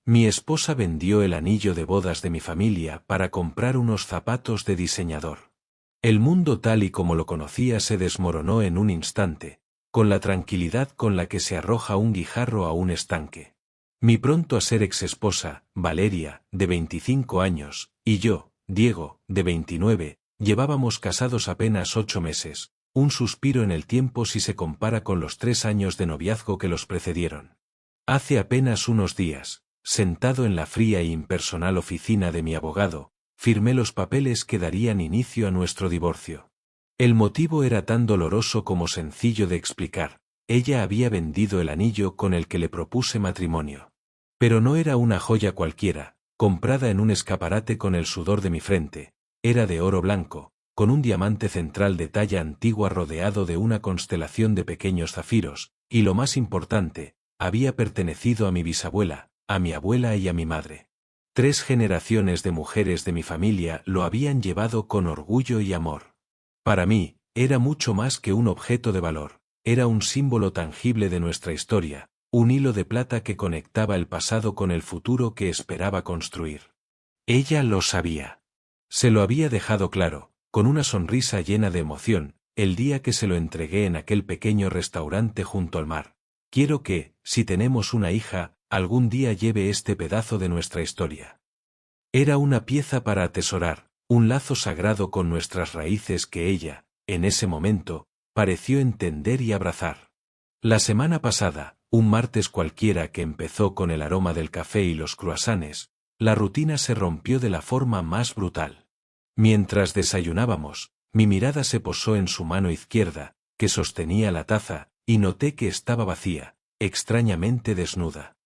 Mi esposa vendió el anillo de bodas de mi familia para comprar unos zapatos de diseñador. El mundo tal y como lo conocía se desmoronó en un instante, con la tranquilidad con la que se arroja un guijarro a un estanque. Mi pronto a ser exesposa, Valeria, de 25 años, y yo, Diego, de 29, llevábamos casados apenas 8 meses, un suspiro en el tiempo si se compara con los 3 años de noviazgo que los precedieron. Hace apenas unos días, sentado en la fría e impersonal oficina de mi abogado, firmé los papeles que darían inicio a nuestro divorcio. El motivo era tan doloroso como sencillo de explicar. Ella había vendido el anillo con el que le propuse matrimonio. Pero no era una joya cualquiera, comprada en un escaparate con el sudor de mi frente, era de oro blanco, con un diamante central de talla antigua rodeado de una constelación de pequeños zafiros, y lo más importante, había pertenecido a mi bisabuela, a mi abuela y a mi madre. 3 generaciones de mujeres de mi familia lo habían llevado con orgullo y amor. Para mí, era mucho más que un objeto de valor, era un símbolo tangible de nuestra historia, un hilo de plata que conectaba el pasado con el futuro que esperaba construir. Ella lo sabía. Se lo había dejado claro, con una sonrisa llena de emoción, el día que se lo entregué en aquel pequeño restaurante junto al mar. Quiero que, si tenemos una hija, algún día lleve este pedazo de nuestra historia. Era una pieza para atesorar, un lazo sagrado con nuestras raíces que ella, en ese momento, pareció entender y abrazar. La semana pasada, un martes cualquiera que empezó con el aroma del café y los croissants, la rutina se rompió de la forma más brutal. Mientras desayunábamos, mi mirada se posó en su mano izquierda, que sostenía la taza, y noté que estaba vacía, extrañamente desnuda.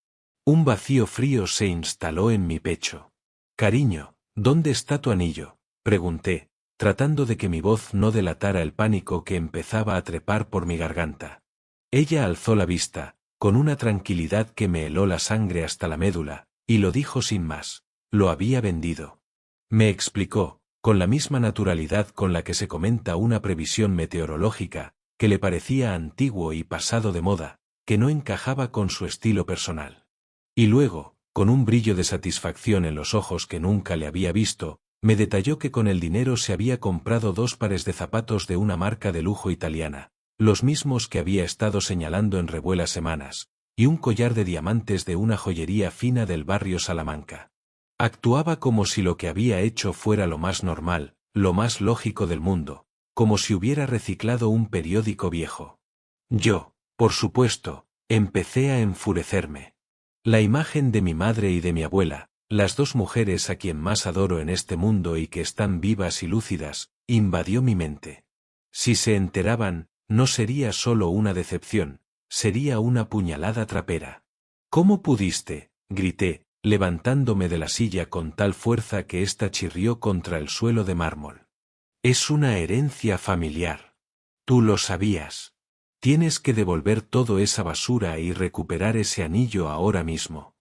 Un vacío frío se instaló en mi pecho. «Cariño, ¿dónde está tu anillo?», pregunté, tratando de que mi voz no delatara el pánico que empezaba a trepar por mi garganta. Ella alzó la vista, con una tranquilidad que me heló la sangre hasta la médula, y lo dijo sin más: «Lo había vendido». Me explicó, con la misma naturalidad con la que se comenta una previsión meteorológica, que le parecía antiguo y pasado de moda, que no encajaba con su estilo personal. Y luego, con un brillo de satisfacción en los ojos que nunca le había visto, me detalló que con el dinero se había comprado 2 pares de zapatos de una marca de lujo italiana, los mismos que había estado señalando en revuelas semanas, y un collar de diamantes de una joyería fina del barrio Salamanca. Actuaba como si lo que había hecho fuera lo más normal, lo más lógico del mundo, como si hubiera reciclado un periódico viejo. Yo, por supuesto, empecé a enfurecerme. La imagen de mi madre y de mi abuela, las 2 mujeres a quien más adoro en este mundo y que están vivas y lúcidas, invadió mi mente. Si se enteraban, no sería solo una decepción, sería una puñalada trapera. «¿Cómo pudiste?», grité, levantándome de la silla con tal fuerza que ésta chirrió contra el suelo de mármol. «Es una herencia familiar. Tú lo sabías. Tienes que devolver toda esa basura y recuperar ese anillo ahora mismo».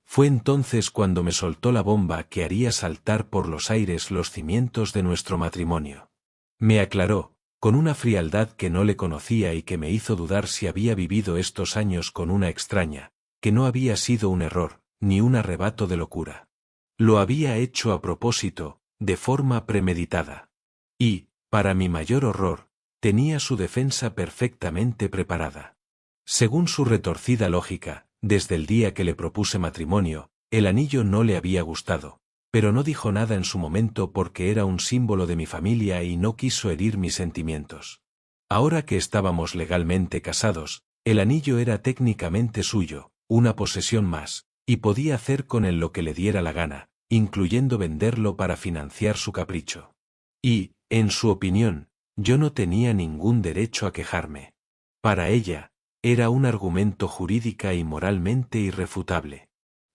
Fue entonces cuando me soltó la bomba que haría saltar por los aires los cimientos de nuestro matrimonio. Me aclaró, con una frialdad que no le conocía y que me hizo dudar si había vivido estos años con una extraña, que no había sido un error, ni un arrebato de locura. Lo había hecho a propósito, de forma premeditada. Y, para mi mayor horror, tenía su defensa perfectamente preparada. Según su retorcida lógica, desde el día que le propuse matrimonio, el anillo no le había gustado, pero no dijo nada en su momento porque era un símbolo de mi familia y no quiso herir mis sentimientos. Ahora que estábamos legalmente casados, el anillo era técnicamente suyo, una posesión más, y podía hacer con él lo que le diera la gana, incluyendo venderlo para financiar su capricho. Y, en su opinión, yo no tenía ningún derecho a quejarme. Para ella, era un argumento jurídica y moralmente irrefutable.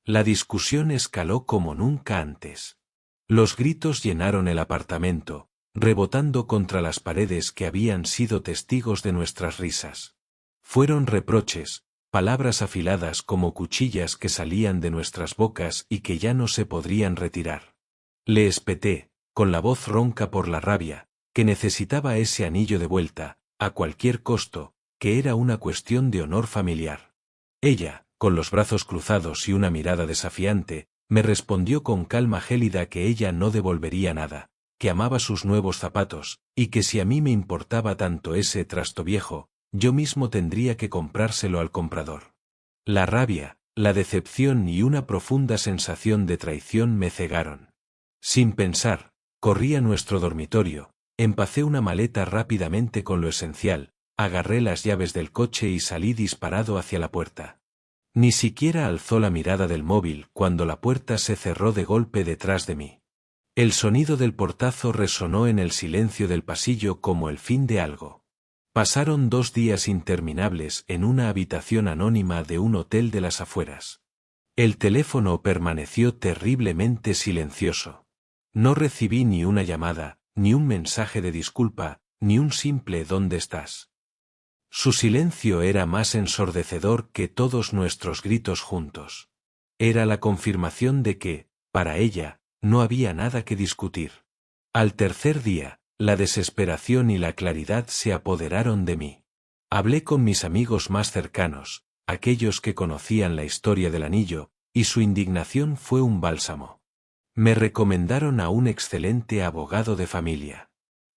La discusión escaló como nunca antes. Los gritos llenaron el apartamento, rebotando contra las paredes que habían sido testigos de nuestras risas. Fueron reproches, palabras afiladas como cuchillas que salían de nuestras bocas y que ya no se podrían retirar. Le espeté, con la voz ronca por la rabia, que necesitaba ese anillo de vuelta, a cualquier costo, que era una cuestión de honor familiar. Ella, con los brazos cruzados y una mirada desafiante, me respondió con calma gélida que ella no devolvería nada, que amaba sus nuevos zapatos, y que si a mí me importaba tanto ese trasto viejo, yo mismo tendría que comprárselo al comprador. La rabia, la decepción y una profunda sensación de traición me cegaron. Sin pensar, corrí a nuestro dormitorio, empacé una maleta rápidamente con lo esencial, agarré las llaves del coche y salí disparado hacia la puerta. Ni siquiera alzó la mirada del móvil cuando la puerta se cerró de golpe detrás de mí. El sonido del portazo resonó en el silencio del pasillo como el fin de algo. Pasaron 2 días interminables en una habitación anónima de un hotel de las afueras. El teléfono permaneció terriblemente silencioso. No recibí ni una llamada, ni un mensaje de disculpa, ni un simple ¿dónde estás? Su silencio era más ensordecedor que todos nuestros gritos juntos. Era la confirmación de que, para ella, no había nada que discutir. Al tercer día, la desesperación y la claridad se apoderaron de mí. Hablé con mis amigos más cercanos, aquellos que conocían la historia del anillo, y su indignación fue un bálsamo. Me recomendaron a un excelente abogado de familia.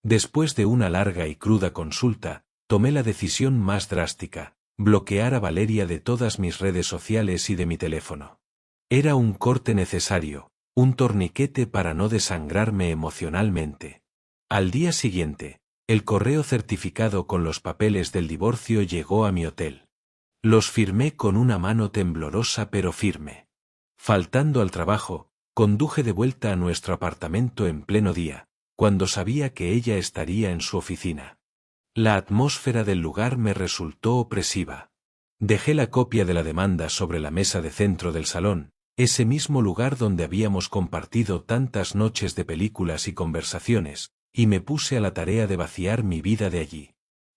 Después de una larga y cruda consulta, tomé la decisión más drástica: bloquear a Valeria de todas mis redes sociales y de mi teléfono. Era un corte necesario, un torniquete para no desangrarme emocionalmente. Al día siguiente, el correo certificado con los papeles del divorcio llegó a mi hotel. Los firmé con una mano temblorosa pero firme. Faltando al trabajo, conduje de vuelta a nuestro apartamento en pleno día, cuando sabía que ella estaría en su oficina. La atmósfera del lugar me resultó opresiva. Dejé la copia de la demanda sobre la mesa de centro del salón, ese mismo lugar donde habíamos compartido tantas noches de películas y conversaciones, y me puse a la tarea de vaciar mi vida de allí.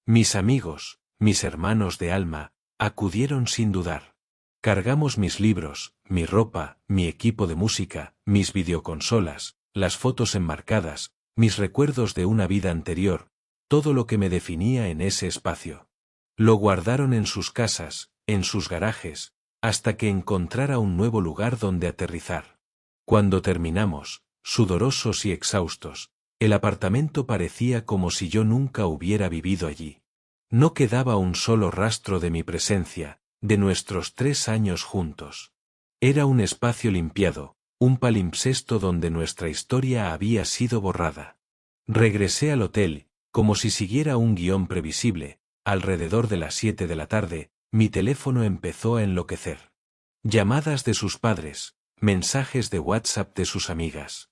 Mis amigos, mis hermanos de alma, acudieron sin dudar. Cargamos mis libros, mi ropa, mi equipo de música, mis videoconsolas, las fotos enmarcadas, mis recuerdos de una vida anterior, todo lo que me definía en ese espacio. Lo guardaron en sus casas, en sus garajes, hasta que encontrara un nuevo lugar donde aterrizar. Cuando terminamos, sudorosos y exhaustos, el apartamento parecía como si yo nunca hubiera vivido allí. No quedaba un solo rastro de mi presencia, de nuestros 3 años juntos. Era un espacio limpiado, un palimpsesto donde nuestra historia había sido borrada. Regresé al hotel, como si siguiera un guión previsible. Alrededor de las 7 de la tarde, mi teléfono empezó a enloquecer. Llamadas de sus padres, mensajes de WhatsApp de sus amigas.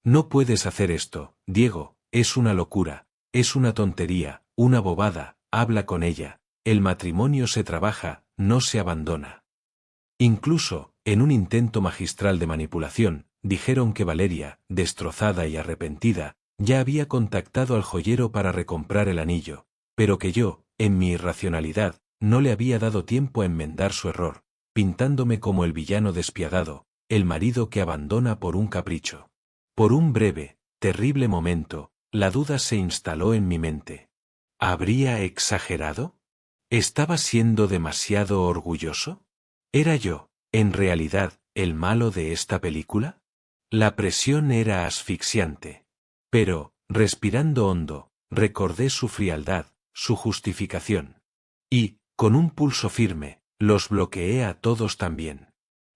No puedes hacer esto, Diego, es una locura, es una tontería, una bobada, habla con ella, el matrimonio se trabaja, no se abandona. Incluso, en un intento magistral de manipulación, dijeron que Valeria, destrozada y arrepentida, ya había contactado al joyero para recomprar el anillo, pero que yo, en mi irracionalidad, no le había dado tiempo a enmendar su error, pintándome como el villano despiadado, el marido que abandona por un capricho. Por un breve, terrible momento, la duda se instaló en mi mente. ¿Habría exagerado? ¿Estaba siendo demasiado orgulloso? ¿Era yo, en realidad, el malo de esta película? La presión era asfixiante. Pero, respirando hondo, recordé su frialdad, su justificación. Y, con un pulso firme, los bloqueé a todos también.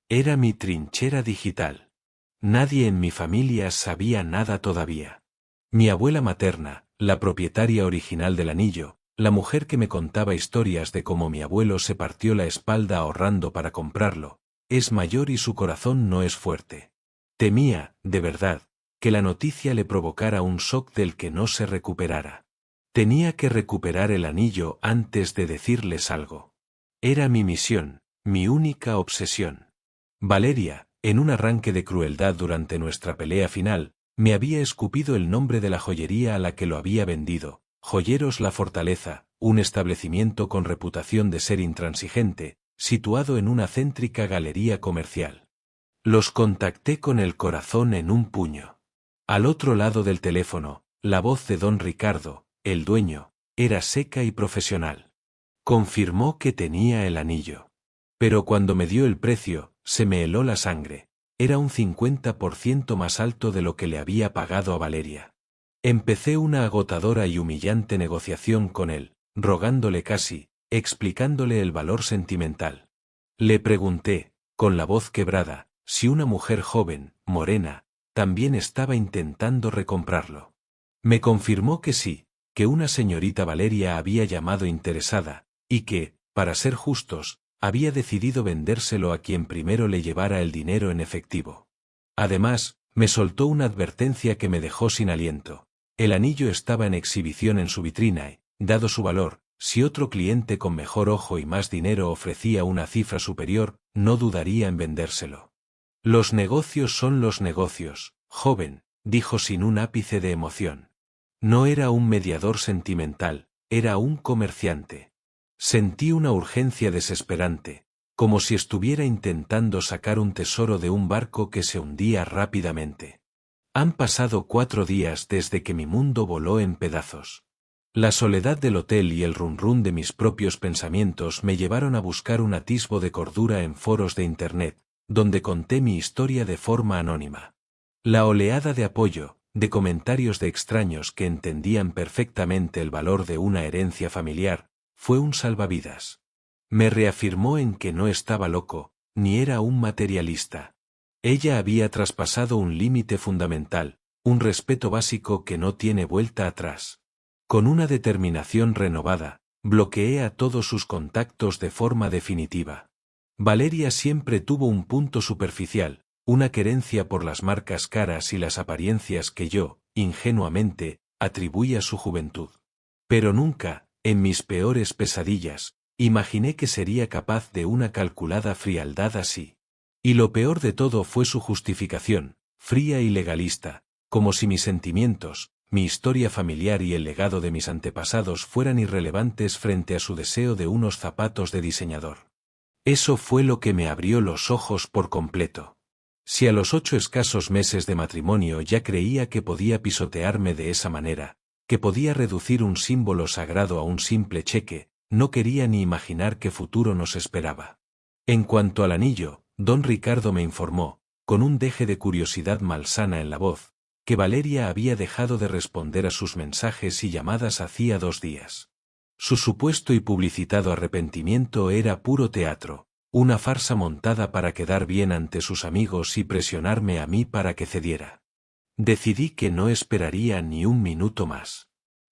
Era mi trinchera digital. Nadie en mi familia sabía nada todavía. Mi abuela materna, la propietaria original del anillo, la mujer que me contaba historias de cómo mi abuelo se partió la espalda ahorrando para comprarlo, es mayor y su corazón no es fuerte. Temía, de verdad, que la noticia le provocara un shock del que no se recuperara. Tenía que recuperar el anillo antes de decirles algo. Era mi misión, mi única obsesión. Valeria, en un arranque de crueldad durante nuestra pelea final, me había escupido el nombre de la joyería a la que lo había vendido, Joyeros La Fortaleza, un establecimiento con reputación de ser intransigente, situado en una céntrica galería comercial. Los contacté con el corazón en un puño. Al otro lado del teléfono, la voz de don Ricardo, el dueño, era seca y profesional. Confirmó que tenía el anillo. Pero cuando me dio el precio, se me heló la sangre. Era un 50% más alto de lo que le había pagado a Valeria. Empecé una agotadora y humillante negociación con él, rogándole casi, explicándole el valor sentimental. Le pregunté, con la voz quebrada, si una mujer joven, morena, también estaba intentando recomprarlo. Me confirmó que sí, que una señorita Valeria había llamado interesada, y que, para ser justos, había decidido vendérselo a quien primero le llevara el dinero en efectivo. Además, me soltó una advertencia que me dejó sin aliento. El anillo estaba en exhibición en su vitrina y, dado su valor, si otro cliente con mejor ojo y más dinero ofrecía una cifra superior, no dudaría en vendérselo. Los negocios son los negocios, joven, dijo sin un ápice de emoción. No era un mediador sentimental, era un comerciante. Sentí una urgencia desesperante, como si estuviera intentando sacar un tesoro de un barco que se hundía rápidamente. Han pasado 4 días desde que mi mundo voló en pedazos. La soledad del hotel y el run de mis propios pensamientos me llevaron a buscar un atisbo de cordura en foros de Internet, donde conté mi historia de forma anónima. La oleada de apoyo, de comentarios de extraños que entendían perfectamente el valor de una herencia familiar, fue un salvavidas. Me reafirmó en que no estaba loco, ni era un materialista. Ella había traspasado un límite fundamental, un respeto básico que no tiene vuelta atrás. Con una determinación renovada, bloqueé a todos sus contactos de forma definitiva. Valeria siempre tuvo un punto superficial, una querencia por las marcas caras y las apariencias que yo, ingenuamente, atribuí a su juventud. Pero nunca, en mis peores pesadillas, imaginé que sería capaz de una calculada frialdad así. Y lo peor de todo fue su justificación, fría y legalista, como si mis sentimientos, mi historia familiar y el legado de mis antepasados fueran irrelevantes frente a su deseo de unos zapatos de diseñador. Eso fue lo que me abrió los ojos por completo. Si a los 8 escasos meses de matrimonio ya creía que podía pisotearme de esa manera, que podía reducir un símbolo sagrado a un simple cheque, no quería ni imaginar qué futuro nos esperaba. En cuanto al anillo, don Ricardo me informó, con un deje de curiosidad malsana en la voz, que Valeria había dejado de responder a sus mensajes y llamadas hacía 2 días. Su supuesto y publicitado arrepentimiento era puro teatro, una farsa montada para quedar bien ante sus amigos y presionarme a mí para que cediera. Decidí que no esperaría ni un minuto más.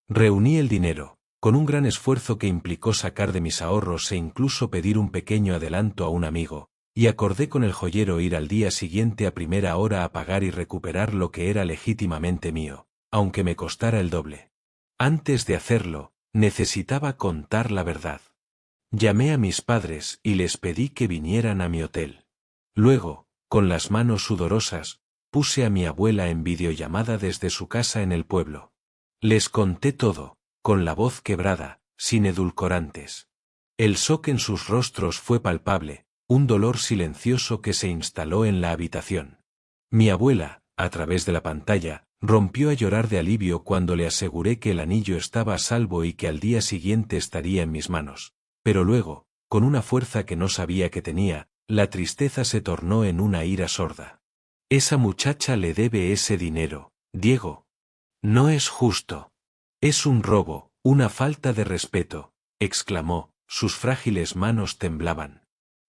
Reuní el dinero, con un gran esfuerzo que implicó sacar de mis ahorros e incluso pedir un pequeño adelanto a un amigo, y acordé con el joyero ir al día siguiente a primera hora a pagar y recuperar lo que era legítimamente mío, aunque me costara el doble. Antes de hacerlo, necesitaba contar la verdad. Llamé a mis padres y les pedí que vinieran a mi hotel. Luego, con las manos sudorosas, puse a mi abuela en videollamada desde su casa en el pueblo. Les conté todo, con la voz quebrada, sin edulcorantes. El shock en sus rostros fue palpable, un dolor silencioso que se instaló en la habitación. Mi abuela, a través de la pantalla, rompió a llorar de alivio cuando le aseguré que el anillo estaba a salvo y que al día siguiente estaría en mis manos. Pero luego, con una fuerza que no sabía que tenía, la tristeza se tornó en una ira sorda. Esa muchacha le debe ese dinero, Diego. No es justo. Es un robo, una falta de respeto, exclamó, sus frágiles manos temblaban.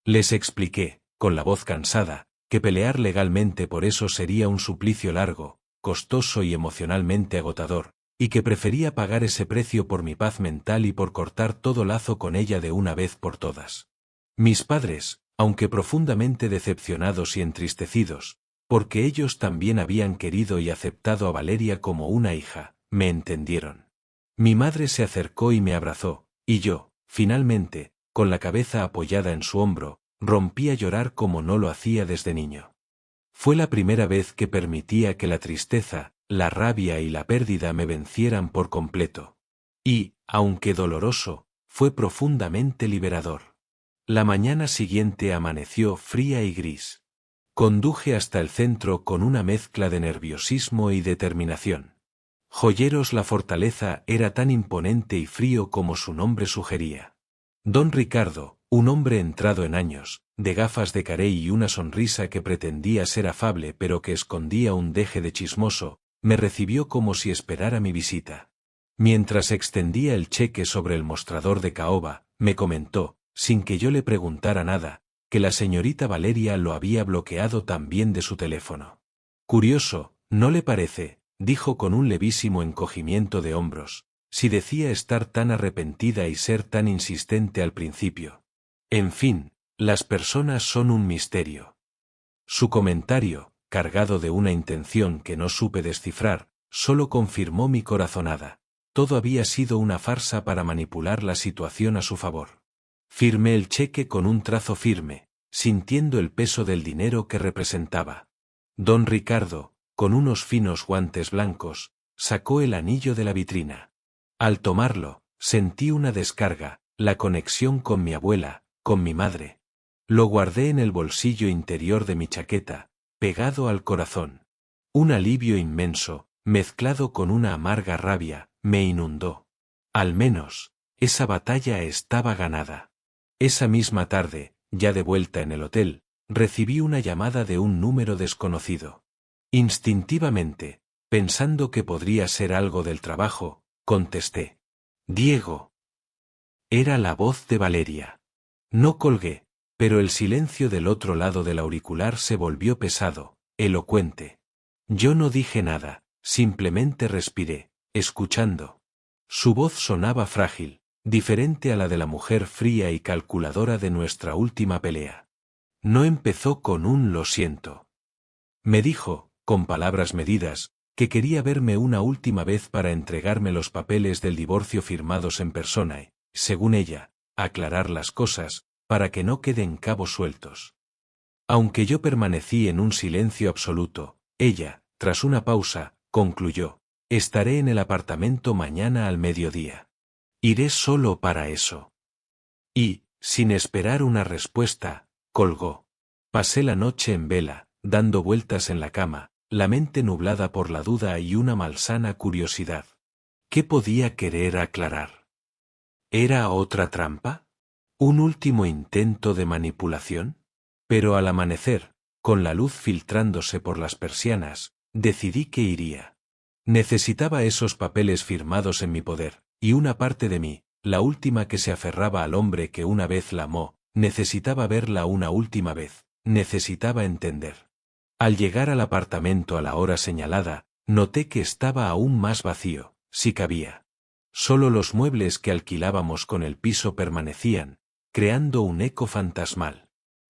Les expliqué, con la voz cansada, que pelear legalmente por eso sería un suplicio largo, costoso y emocionalmente agotador, y que prefería pagar ese precio por mi paz mental y por cortar todo lazo con ella de una vez por todas. Mis padres, aunque profundamente decepcionados y entristecidos, porque ellos también habían querido y aceptado a Valeria como una hija, me entendieron. Mi madre se acercó y me abrazó, y yo, finalmente, con la cabeza apoyada en su hombro, rompí a llorar como no lo hacía desde niño. Fue la primera vez que permitía que la tristeza, la rabia y la pérdida me vencieran por completo. Y, aunque doloroso, fue profundamente liberador. La mañana siguiente amaneció fría y gris. Conduje hasta el centro con una mezcla de nerviosismo y determinación. Joyeros La Fortaleza era tan imponente y frío como su nombre sugería. Don Ricardo, Un hombre entrado en años, de gafas de carey y una sonrisa que pretendía ser afable pero que escondía un deje de chismoso, me recibió como si esperara mi visita. Mientras extendía el cheque sobre el mostrador de caoba, me comentó, sin que yo le preguntara nada, que la señorita Valeria lo había bloqueado también de su teléfono. Curioso, ¿no le parece?, dijo con un levísimo encogimiento de hombros, si decía estar tan arrepentida y ser tan insistente al principio. En fin, las personas son un misterio. Su comentario, cargado de una intención que no supe descifrar, solo confirmó mi corazonada. Todo había sido una farsa para manipular la situación a su favor. Firmé el cheque con un trazo firme, sintiendo el peso del dinero que representaba. Don Ricardo, con unos finos guantes blancos, sacó el anillo de la vitrina. Al tomarlo, sentí una descarga, la conexión con mi abuela, con mi madre. Lo guardé en el bolsillo interior de mi chaqueta, pegado al corazón. Un alivio inmenso, mezclado con una amarga rabia, me inundó. Al menos, esa batalla estaba ganada. Esa misma tarde, ya de vuelta en el hotel, recibí una llamada de un número desconocido. Instintivamente, pensando que podría ser algo del trabajo, contesté. Diego. Era la voz de Valeria. No colgué, pero el silencio del otro lado del auricular se volvió pesado, elocuente. Yo no dije nada, simplemente respiré, escuchando. Su voz sonaba frágil, diferente a la de la mujer fría y calculadora de nuestra última pelea. No empezó con un lo siento. Me dijo, con palabras medidas, que quería verme una última vez para entregarme los papeles del divorcio firmados en persona y, según ella, aclarar las cosas, para que no queden cabos sueltos. Aunque yo permanecí en un silencio absoluto, ella, tras una pausa, concluyó, estaré en el apartamento mañana al mediodía. Iré solo para eso. Y, sin esperar una respuesta, colgó. Pasé la noche en vela, dando vueltas en la cama, la mente nublada por la duda y una malsana curiosidad. ¿Qué podía querer aclarar? ¿Era otra trampa? ¿Un último intento de manipulación? Pero al amanecer, con la luz filtrándose por las persianas, decidí que iría. Necesitaba esos papeles firmados en mi poder, y una parte de mí, la última que se aferraba al hombre que una vez la amó, necesitaba verla una última vez, necesitaba entender. Al llegar al apartamento a la hora señalada, noté que estaba aún más vacío, si cabía. Solo los muebles que alquilábamos con el piso permanecían, creando un eco fantasmal.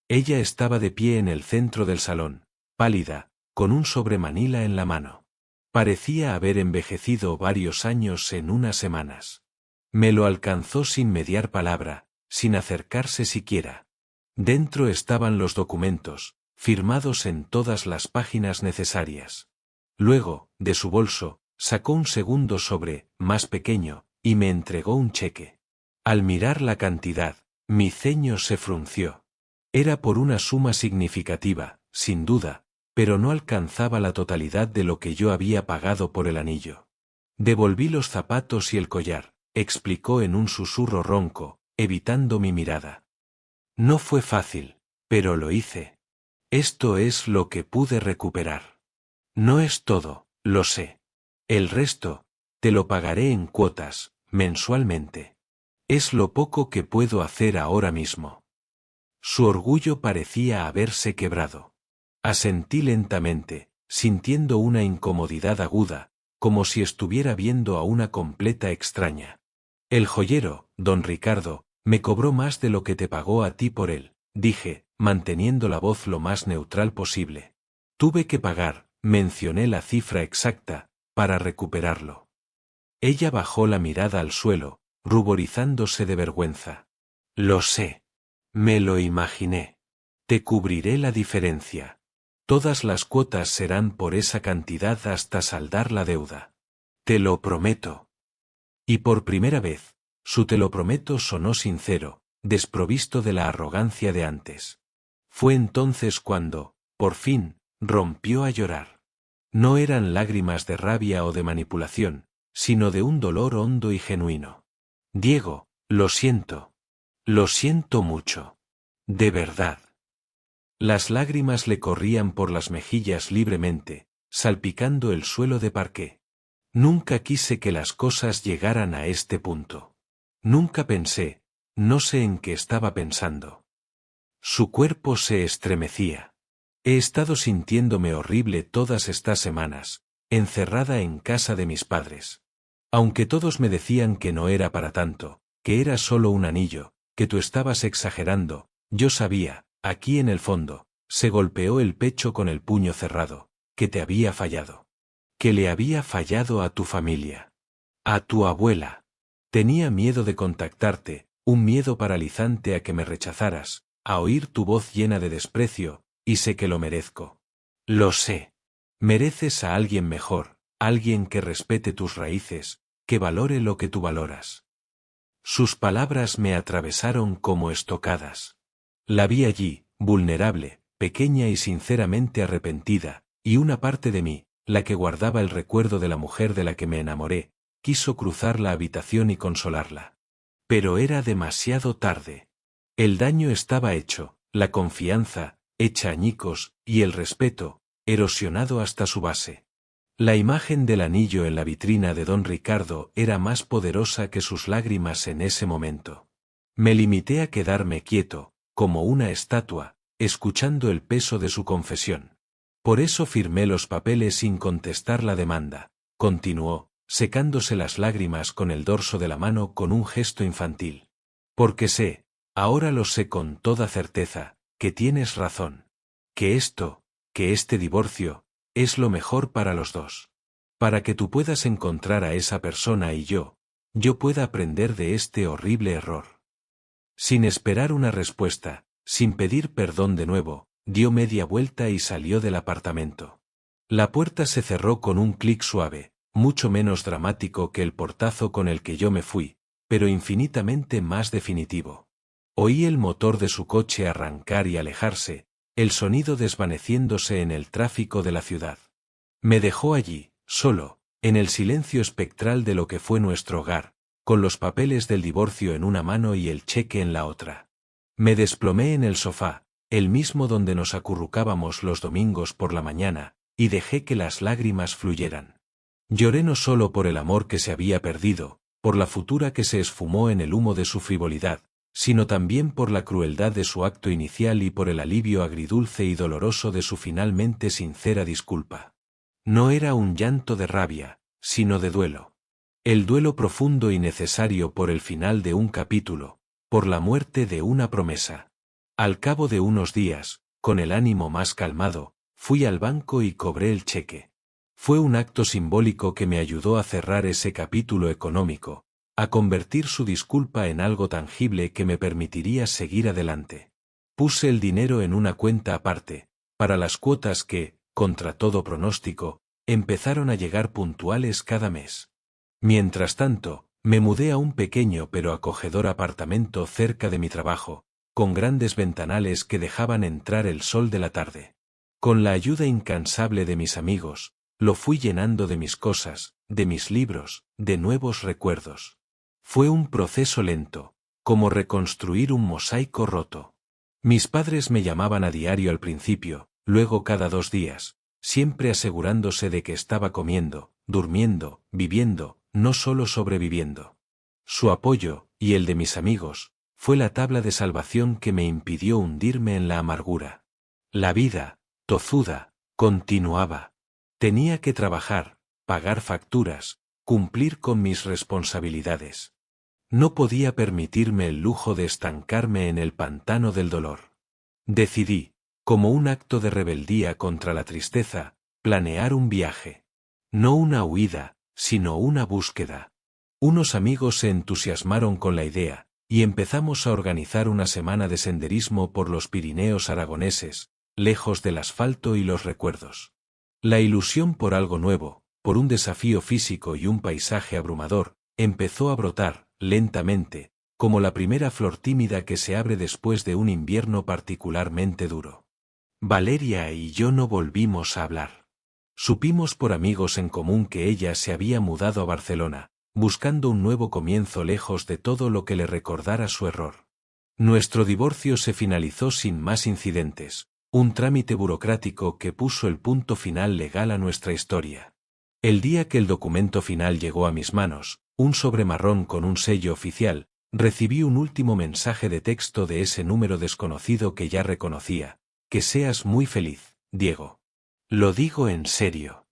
Ella estaba de pie en el centro del salón, pálida, con un sobremanila en la mano. Parecía haber envejecido varios años en unas semanas. Me lo alcanzó sin mediar palabra, sin acercarse siquiera. Dentro estaban los documentos, firmados en todas las páginas necesarias. Luego, de su bolso, sacó un segundo sobre, más pequeño, y me entregó un cheque. Al mirar la cantidad, mi ceño se frunció. Era por una suma significativa, sin duda, pero no alcanzaba la totalidad de lo que yo había pagado por el anillo. Devolví los zapatos y el collar, explicó en un susurro ronco, evitando mi mirada. No fue fácil, pero lo hice. Esto es lo que pude recuperar. No es todo, lo sé. El resto, te lo pagaré en cuotas, mensualmente. Es lo poco que puedo hacer ahora mismo. Su orgullo parecía haberse quebrado. Asentí lentamente, sintiendo una incomodidad aguda, como si estuviera viendo a una completa extraña. El joyero, don Ricardo, me cobró más de lo que te pagó a ti por él, dije, manteniendo la voz lo más neutral posible. Tuve que pagar, mencioné la cifra exacta, para recuperarlo. Ella bajó la mirada al suelo, ruborizándose de vergüenza. Lo sé. Me lo imaginé. Te cubriré la diferencia. Todas las cuotas serán por esa cantidad hasta saldar la deuda. Te lo prometo. Y por primera vez, su te lo prometo sonó sincero, desprovisto de la arrogancia de antes. Fue entonces cuando, por fin, rompió a llorar. No eran lágrimas de rabia o de manipulación, sino de un dolor hondo y genuino. Diego, lo siento. Lo siento mucho. De verdad. Las lágrimas le corrían por las mejillas libremente, salpicando el suelo de parqué. Nunca quise que las cosas llegaran a este punto. Nunca pensé, no sé en qué estaba pensando. Su cuerpo se estremecía. He estado sintiéndome horrible todas estas semanas, encerrada en casa de mis padres. Aunque todos me decían que no era para tanto, que era solo un anillo, que tú estabas exagerando, yo sabía, aquí en el fondo, se golpeó el pecho con el puño cerrado, que te había fallado. Que le había fallado a tu familia. A tu abuela. Tenía miedo de contactarte, un miedo paralizante a que me rechazaras, a oír tu voz llena de desprecio, y sé que lo merezco. Lo sé. Mereces a alguien mejor, alguien que respete tus raíces, que valore lo que tú valoras. Sus palabras me atravesaron como estocadas. La vi allí, vulnerable, pequeña y sinceramente arrepentida, y una parte de mí, la que guardaba el recuerdo de la mujer de la que me enamoré, quiso cruzar la habitación y consolarla. Pero era demasiado tarde. El daño estaba hecho, la confianza, hecha añicos, y el respeto, erosionado hasta su base. La imagen del anillo en la vitrina de don Ricardo era más poderosa que sus lágrimas en ese momento. Me limité a quedarme quieto, como una estatua, escuchando el peso de su confesión. Por eso firmé los papeles sin contestar la demanda, continuó, secándose las lágrimas con el dorso de la mano con un gesto infantil. Porque sé, ahora lo sé con toda certeza, que tienes razón. Que este divorcio, es lo mejor para los dos. Para que tú puedas encontrar a esa persona y yo pueda aprender de este horrible error. Sin esperar una respuesta, sin pedir perdón de nuevo, dio media vuelta y salió del apartamento. La puerta se cerró con un clic suave, mucho menos dramático que el portazo con el que yo me fui, pero infinitamente más definitivo. Oí el motor de su coche arrancar y alejarse, el sonido desvaneciéndose en el tráfico de la ciudad. Me dejó allí, solo, en el silencio espectral de lo que fue nuestro hogar, con los papeles del divorcio en una mano y el cheque en la otra. Me desplomé en el sofá, el mismo donde nos acurrucábamos los domingos por la mañana, y dejé que las lágrimas fluyeran. Lloré no solo por el amor que se había perdido, por la futura que se esfumó en el humo de su frivolidad, sino también por la crueldad de su acto inicial y por el alivio agridulce y doloroso de su finalmente sincera disculpa. No era un llanto de rabia, sino de duelo. El duelo profundo y necesario por el final de un capítulo, por la muerte de una promesa. Al cabo de unos días, con el ánimo más calmado, fui al banco y cobré el cheque. Fue un acto simbólico que me ayudó a cerrar ese capítulo económico, a convertir su disculpa en algo tangible que me permitiría seguir adelante. Puse el dinero en una cuenta aparte, para las cuotas que, contra todo pronóstico, empezaron a llegar puntuales cada mes. Mientras tanto, me mudé a un pequeño pero acogedor apartamento cerca de mi trabajo, con grandes ventanales que dejaban entrar el sol de la tarde. Con la ayuda incansable de mis amigos, lo fui llenando de mis cosas, de mis libros, de nuevos recuerdos. Fue un proceso lento, como reconstruir un mosaico roto. Mis padres me llamaban a diario al principio, luego cada 2 días, siempre asegurándose de que estaba comiendo, durmiendo, viviendo, no solo sobreviviendo. Su apoyo, y el de mis amigos, fue la tabla de salvación que me impidió hundirme en la amargura. La vida, tozuda, continuaba. Tenía que trabajar, pagar facturas, cumplir con mis responsabilidades. No podía permitirme el lujo de estancarme en el pantano del dolor. Decidí, como un acto de rebeldía contra la tristeza, planear un viaje. No una huida, sino una búsqueda. Unos amigos se entusiasmaron con la idea, y empezamos a organizar una semana de senderismo por los Pirineos aragoneses, lejos del asfalto y los recuerdos. La ilusión por algo nuevo, por un desafío físico y un paisaje abrumador, empezó a brotar, lentamente, como la primera flor tímida que se abre después de un invierno particularmente duro. Valeria y yo no volvimos a hablar. Supimos por amigos en común que ella se había mudado a Barcelona, buscando un nuevo comienzo lejos de todo lo que le recordara su error. Nuestro divorcio se finalizó sin más incidentes, un trámite burocrático que puso el punto final legal a nuestra historia. El día que el documento final llegó a mis manos, un sobre marrón con un sello oficial, recibí un último mensaje de texto de ese número desconocido que ya reconocía. Que seas muy feliz, Diego. Lo digo en serio.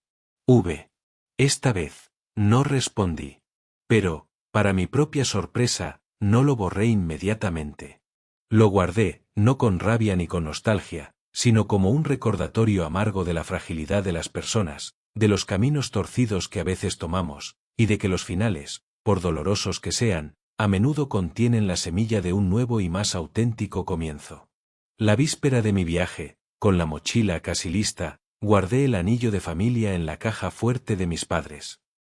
Esta vez, no respondí. Pero, para mi propia sorpresa, no lo borré inmediatamente. Lo guardé, no con rabia ni con nostalgia, sino como un recordatorio amargo de la fragilidad de las personas, de los caminos torcidos que a veces tomamos, y de que los finales, por dolorosos que sean, a menudo contienen la semilla de un nuevo y más auténtico comienzo. La víspera de mi viaje, con la mochila casi lista, guardé el anillo de familia en la caja fuerte de mis padres.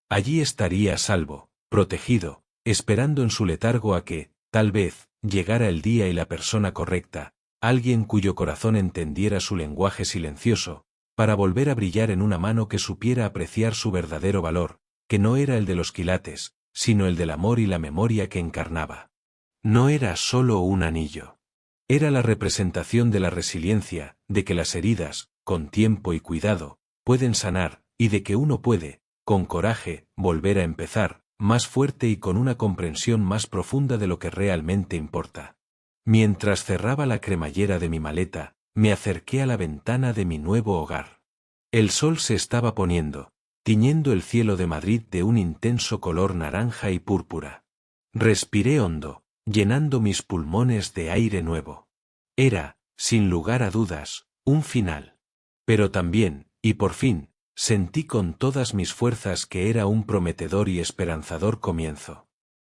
Allí estaría a salvo, protegido, esperando en su letargo a que, tal vez, llegara el día y la persona correcta, alguien cuyo corazón entendiera su lenguaje silencioso, para volver a brillar en una mano que supiera apreciar su verdadero valor, que no era el de los quilates, sino el del amor y la memoria que encarnaba. No era solo un anillo. Era la representación de la resiliencia, de que las heridas, con tiempo y cuidado, pueden sanar, y de que uno puede, con coraje, volver a empezar, más fuerte y con una comprensión más profunda de lo que realmente importa. Mientras cerraba la cremallera de mi maleta, me acerqué a la ventana de mi nuevo hogar. El sol se estaba poniendo, tiñendo el cielo de Madrid de un intenso color naranja y púrpura. Respiré hondo, llenando mis pulmones de aire nuevo. Era, sin lugar a dudas, un final. Pero también, y por fin, sentí con todas mis fuerzas que era un prometedor y esperanzador comienzo.